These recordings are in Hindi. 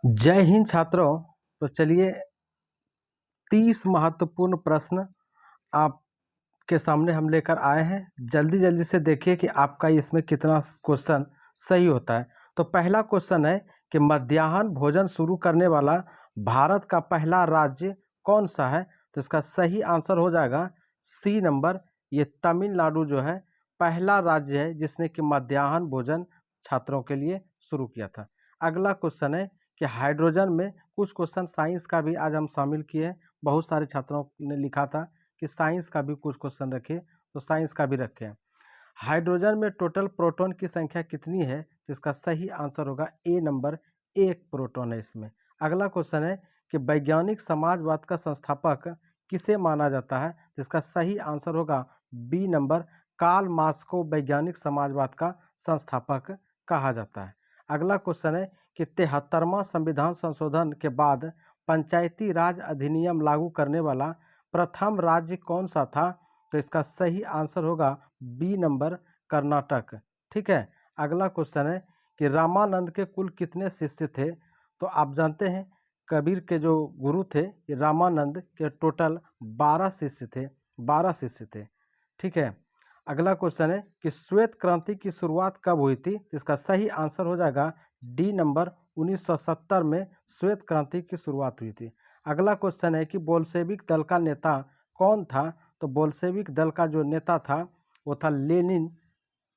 जय हिंद छात्रों। तो चलिए 30 महत्वपूर्ण प्रश्न आपके सामने हम लेकर आए हैं। जल्दी जल्दी से देखिए कि आपका इसमें कितना क्वेश्चन सही होता है। तो पहला क्वेश्चन है कि मध्याह्न भोजन शुरू करने वाला भारत का पहला राज्य कौन सा है। तो इसका सही आंसर हो जाएगा सी नंबर। ये तमिलनाडु जो है पहला राज्य है जिसने कि मध्याह्न भोजन छात्रों के लिए शुरू किया था। अगला क्वेश्चन है कि हाइड्रोजन में कुछ क्वेश्चन साइंस का भी आज हम शामिल किए हैं। बहुत सारे छात्रों ने लिखा था कि साइंस का भी कुछ क्वेश्चन रखे, तो साइंस का भी रखें। हाइड्रोजन में टोटल प्रोटॉन की संख्या कितनी है। तो इसका सही आंसर होगा ए नंबर, एक प्रोटॉन है इसमें। अगला क्वेश्चन है कि वैज्ञानिक समाजवाद का संस्थापक किसे माना जाता है। तो इसका सही आंसर होगा बी नंबर, कार्ल मार्क्स को वैज्ञानिक समाजवाद का संस्थापक कहा जाता है। अगला क्वेश्चन है कि 73वां संविधान संशोधन के बाद पंचायती राज अधिनियम लागू करने वाला प्रथम राज्य कौन सा था। तो इसका सही आंसर होगा बी नंबर, कर्नाटक। ठीक है। अगला क्वेश्चन है कि रामानंद के कुल कितने शिष्य थे। तो आप जानते हैं कबीर के जो गुरु थे ये रामानंद के टोटल 12 शिष्य थे, 12 शिष्य थे। ठीक है। अगला क्वेश्चन है कि श्वेत क्रांति की शुरुआत कब हुई थी। इसका सही आंसर हो जाएगा डी नंबर, 1970 में श्वेत क्रांति की शुरुआत हुई थी। अगला क्वेश्चन है कि बोल्शेविक दल का नेता कौन था। तो बोल्शेविक दल का जो नेता था वो था लेनिन।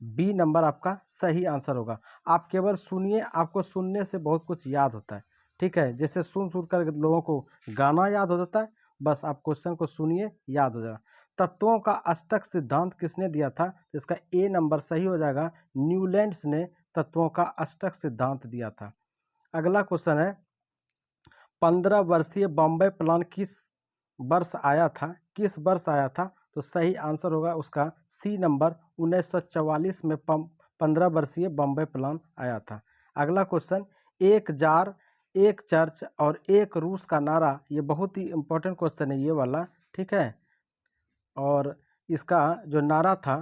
बी नंबर आपका सही आंसर होगा। आप केवल सुनिए, आपको सुनने से बहुत कुछ याद होता है। ठीक है, जैसे सुन सुन कर लोगों को गाना याद हो जाता है, बस आप क्वेश्चन को सुनिए, याद हो जाएगा। तत्वों का अष्टक सिद्धांत किसने दिया था। तो इसका ए नंबर सही हो जाएगा, न्यूलैंड्स ने तत्वों का अष्टक सिद्धांत दिया था। अगला क्वेश्चन है 15 वर्षीय बॉम्बे प्लान किस वर्ष आया था, किस वर्ष आया था। तो सही आंसर होगा उसका सी नंबर, 1944 में 15 वर्षीय बॉम्बे प्लान आया था। अगला क्वेश्चन, एक जार, एक चर्च और एक रूस का नारा, ये बहुत ही इंपॉर्टेंट क्वेश्चन है ये वाला। ठीक है। और इसका जो नारा था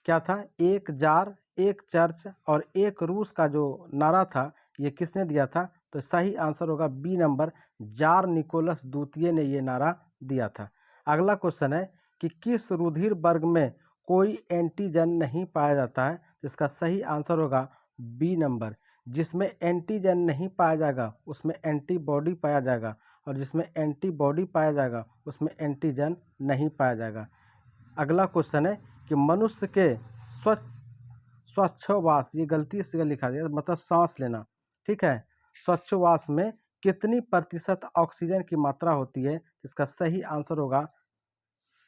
क्या था, एक जार, एक चर्च और एक रूस का जो नारा था ये किसने दिया था। तो सही आंसर होगा बी नंबर, जार निकोलस द्वितीय ने ये नारा दिया था। अगला क्वेश्चन है कि किस रुधिर वर्ग में कोई एंटीजन नहीं पाया जाता है। तो इसका सही आंसर होगा बी नंबर, जिसमें एंटीजन नहीं पाया जाएगा उसमें एंटीबॉडी पाया जाएगा, और जिसमें एंटीबॉडी पाया जाएगा उसमें एंटीजन नहीं पाया जाएगा। अगला क्वेश्चन है कि मनुष्य के श्वासोच्छ्वास, ये गलती से लिखा गया, मतलब सांस लेना। ठीक है। श्वासोच्छ्वास में कितनी प्रतिशत ऑक्सीजन की मात्रा होती है। इसका सही आंसर होगा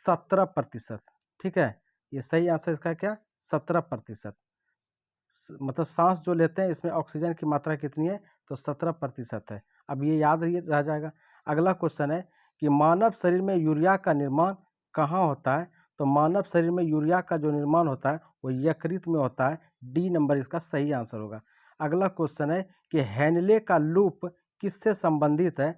17%। ठीक है, ये सही आंसर इसका क्या, 17%। मतलब सांस जो लेते हैं इसमें ऑक्सीजन की मात्रा कितनी है, तो 17% है। अब ये याद रह जाएगा। अगला क्वेश्चन है कि मानव शरीर में यूरिया का निर्माण कहाँ होता है। तो मानव शरीर में यूरिया का जो निर्माण होता है वो यकृत में होता है। डी नंबर इसका सही आंसर होगा। अगला क्वेश्चन है कि हेनले का लूप किससे संबंधित है।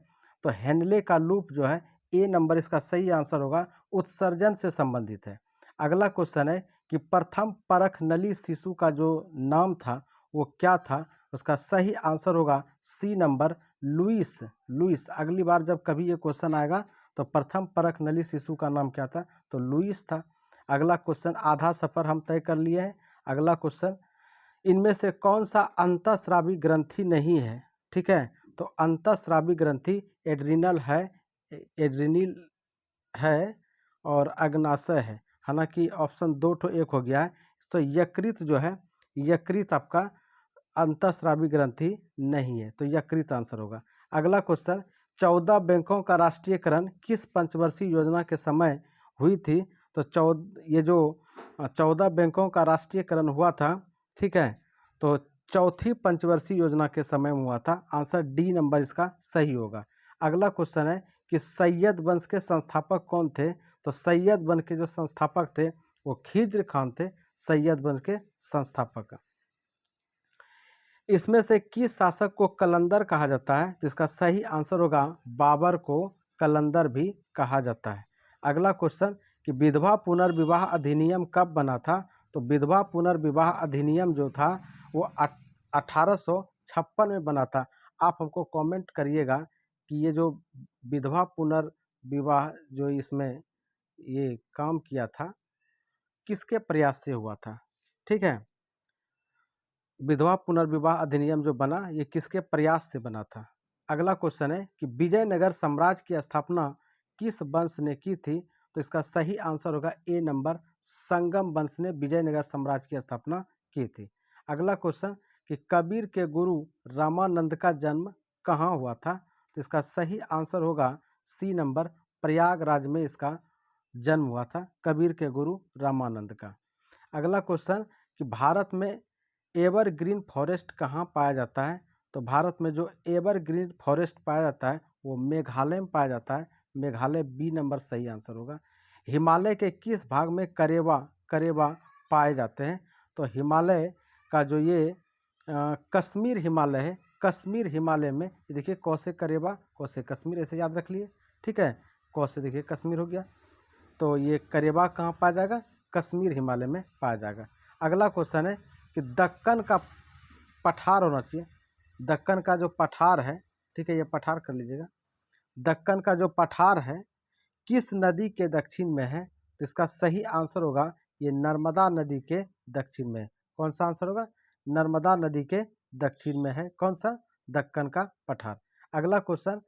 तो हेनले का लूप जो है, ए नंबर इसका सही आंसर होगा, उत्सर्जन से संबंधित है। अगला क्वेश्चन है कि प्रथम परख नली शिशु का जो नाम था वो क्या था। उसका सही आंसर होगा सी नंबर, लुइस। लुइस, अगली बार जब कभी ये क्वेश्चन आएगा तो प्रथम परख नली शिशु का नाम क्या था, तो लुइस था। अगला क्वेश्चन, आधा सफर हम तय कर लिए हैं। अगला क्वेश्चन, इनमें से कौन सा अंतःस्रावी ग्रंथि नहीं है। ठीक है, तो अंतःस्रावी ग्रंथि एड्रिनल है, एड्रिनल है और अग्नाशय है। हालांकि ऑप्शन 2 ठो एक हो गया है। तो यकृत जो है, यकृत आपका अंतःस्रावी ग्रंथि नहीं है, तो यकृत आंसर होगा। अगला क्वेश्चन, 14 बैंकों का राष्ट्रीयकरण किस पंचवर्षीय योजना के समय हुई थी। तो ये जो 14 बैंकों का राष्ट्रीयकरण हुआ था, ठीक है, तो चौथी पंचवर्षीय योजना के समय में हुआ था। आंसर डी नंबर इसका सही होगा। अगला क्वेश्चन है कि सैयद वंश के संस्थापक कौन थे। तो सैयद वंश के जो संस्थापक थे वो खिज्र खान थे, सैयद वंश के संस्थापक। इसमें से किस शासक को कलंदर कहा जाता है। तो इसका सही आंसर होगा बाबर को कलंदर भी कहा जाता है। अगला क्वेश्चन कि विधवा पुनर्विवाह अधिनियम कब बना था। तो विधवा पुनर्विवाह अधिनियम जो था वो 1856 में बना था। आप हमको कमेंट करिएगा कि ये जो विधवा पुनर्विवाह जो इसमें ये काम किया था, किसके प्रयास से हुआ था, ठीक है। विधवा पुनर्विवाह अधिनियम जो बना, ये किसके प्रयास से बना था। अगला क्वेश्चन है कि विजयनगर साम्राज्य की स्थापना किस वंश ने की थी, तो इसका सही आंसर होगा ए नंबर, संगम वंश ने विजयनगर साम्राज्य की स्थापना की थी। अगला क्वेश्चन कि कबीर के गुरु रामानंद का जन्म कहाँ हुआ था, तो इसका सही आंसर होगा सी नंबर, प्रयागराज में इसका जन्म हुआ था, कबीर के गुरु रामानंद का। अगला क्वेश्चन कि भारत में एवरग्रीन फॉरेस्ट कहाँ पाया जाता है, तो भारत में जो एवरग्रीन फॉरेस्ट पाया जाता है वो मेघालय में पाया जाता है, मेघालय बी नंबर सही आंसर होगा। हिमालय के किस भाग में करेवा पाए जाते हैं, तो हिमालय का जो ये कश्मीर हिमालय है, कश्मीर हिमालय में देखिए कौ से करेवा, कौ से कश्मीर, ऐसे याद रख लिए, ठीक है। कौ से देखिए कश्मीर हो गया, तो ये करेवा कहाँ पाया जाएगा, कश्मीर हिमालय में पाया जाएगा। अगला क्वेश्चन है कि दक्कन का पठार होना चाहिए, दक्कन का जो पठार है, ठीक है, ये पठार कर लीजिएगा। दक्कन का जो पठार है किस नदी के दक्षिण में है, तो इसका सही आंसर होगा ये नर्मदा नदी के दक्षिण में। कौन सा आंसर होगा, नर्मदा नदी के दक्षिण में है कौन सा, दक्कन का पठार। अगला क्वेश्चन,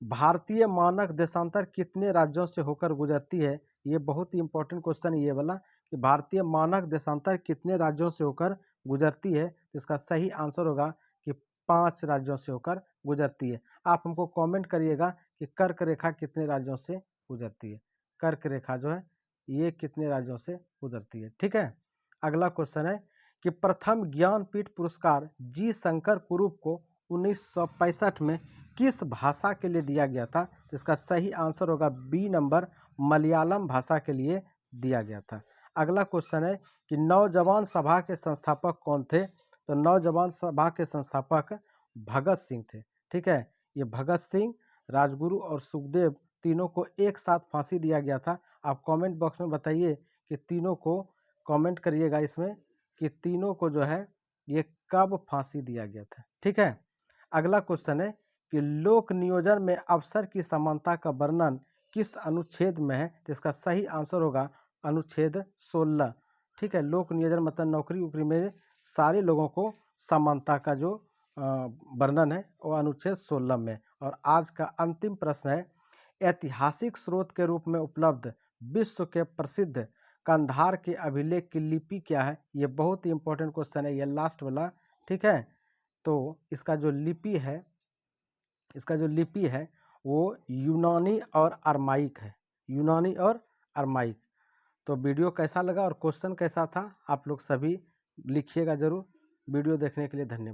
भारतीय मानक देशांतर कितने राज्यों से होकर गुजरती है, ये बहुत ही इंपॉर्टेंट क्वेश्चन है ये वाला, कि भारतीय मानक देशांतर कितने राज्यों से होकर गुजरती है, तो इसका सही आंसर होगा कि 5 राज्यों से होकर गुजरती है। आप हमको कमेंट करिएगा कि कर्क रेखा कितने राज्यों से गुजरती है, कर्क रेखा जो है ये कितने राज्यों से गुजरती है, ठीक है। अगला क्वेश्चन है कि प्रथम ज्ञानपीठ पुरस्कार जी शंकर कुरूप को 1965 में किस भाषा के लिए दिया गया था, तो इसका सही आंसर होगा बी नंबर, मलयालम भाषा के लिए दिया गया था। अगला क्वेश्चन है कि नौजवान सभा के संस्थापक कौन थे, तो नौजवान सभा के संस्थापक भगत सिंह थे, ठीक है। ये भगत सिंह, राजगुरु और सुखदेव तीनों को एक साथ फांसी दिया गया था। आप कमेंट बॉक्स में बताइए कि तीनों को, कमेंट करिएगा इसमें कि तीनों को जो है ये कब फांसी दिया गया था, ठीक है। अगला क्वेश्चन है कि लोक नियोजन में अवसर की समानता का वर्णन किस अनुच्छेद में है, तो इसका सही आंसर होगा अनुच्छेद 16, ठीक है। लोक नियोजन मतलब नौकरी उकरी में सारे लोगों को समानता का जो वर्णन है वो अनुच्छेद 16 में। और आज का अंतिम प्रश्न है, ऐतिहासिक स्रोत के रूप में उपलब्ध विश्व के प्रसिद्ध कंधार के अभिलेख की लिपि क्या है, ये बहुत ही इंपॉर्टेंट क्वेश्चन है, ये लास्ट वाला, ठीक है। तो इसका जो लिपि है वो यूनानी और अरमाइक है, यूनानी और अरमाइक। तो वीडियो कैसा लगा और क्वेश्चन कैसा था, आप लोग सभी लिखिएगा ज़रूर। वीडियो देखने के लिए धन्यवाद।